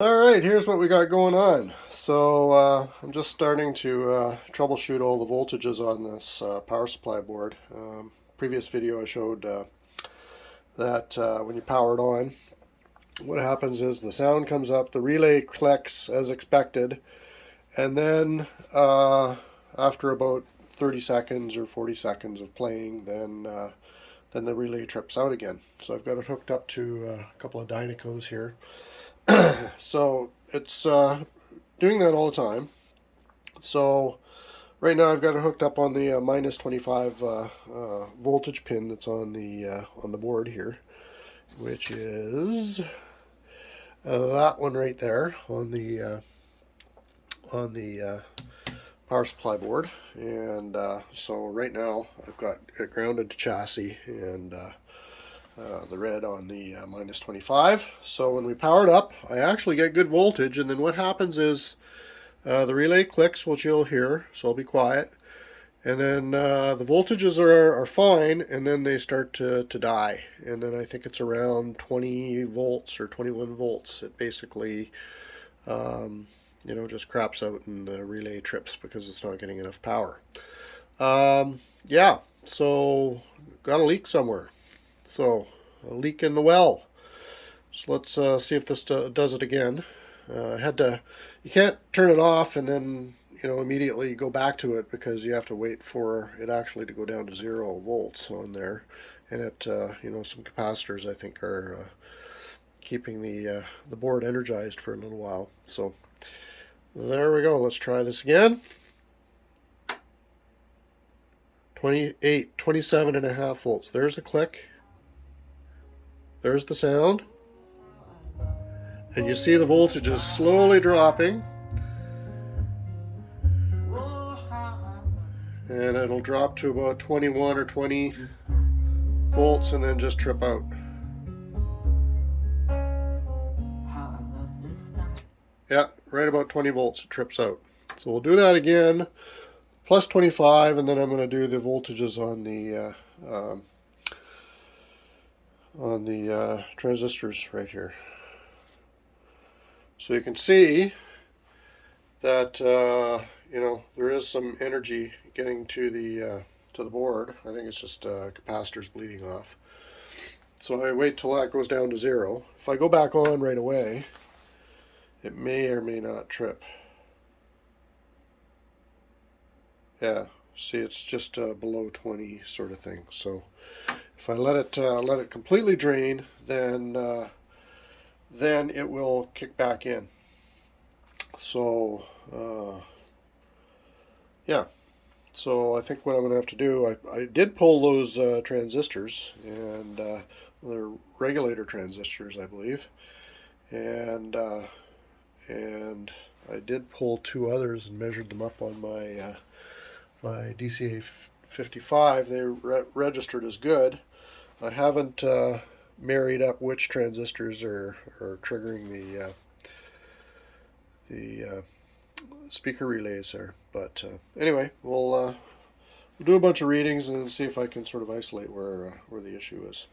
Alright, here's what we got going on. So I'm just starting to troubleshoot all the voltages on this power supply board. Previous video I showed that when you power it on, what happens is the sound comes up, the relay clicks as expected, and then after about 30 seconds or 40 seconds of playing, then the relay trips out again. So I've got it hooked up to a couple of Dynacos here. So it's doing that all the time. So right now I've got it hooked up on the minus 25 voltage pin that's on the board here, which is that one right there on the power supply board. And so right now I've got it grounded to chassis and the red on the minus 25. So when we power it up, I actually get good voltage, and then what happens is the relay clicks, which you'll hear, so I'll be quiet, and then the voltages are fine, and then they start to die, and then I think it's around 20 volts or 21 volts. It basically just craps out and the relay trips because it's not getting enough power. Yeah, so got a leak somewhere. So, a leak in the well. So let's see if this does it again. You can't turn it off and then, immediately go back to it, because you have to wait for it actually to go down to 0 volts on there. And some capacitors, I think, are keeping the board energized for a little while. So there we go. Let's try this again. 27.5 volts. There's the click. There's the sound. And you see the voltage is slowly dropping. And it'll drop to about 21 or 20 volts and then just trip out. Yeah, right about 20 volts it trips out. So we'll do that again. Plus 25, and then I'm going to do the voltages on the transistors right here. So you can see that there is some energy getting to the board. I think it's just capacitors bleeding off. So I wait till that goes down to 0. If I go back on right away, it may or may not trip. Yeah, see, it's just below 20 sort of thing. So if I let it completely drain, then it will kick back in. So yeah, so I think what I'm going to have to do, I did pull those transistors, and they're regulator transistors, I believe, and I did pull 2 others and measured them up on my my DCA 55. They registered as good. I haven't married up which transistors are triggering the speaker relays there. But anyway, we'll do a bunch of readings and see if I can sort of isolate where the issue is.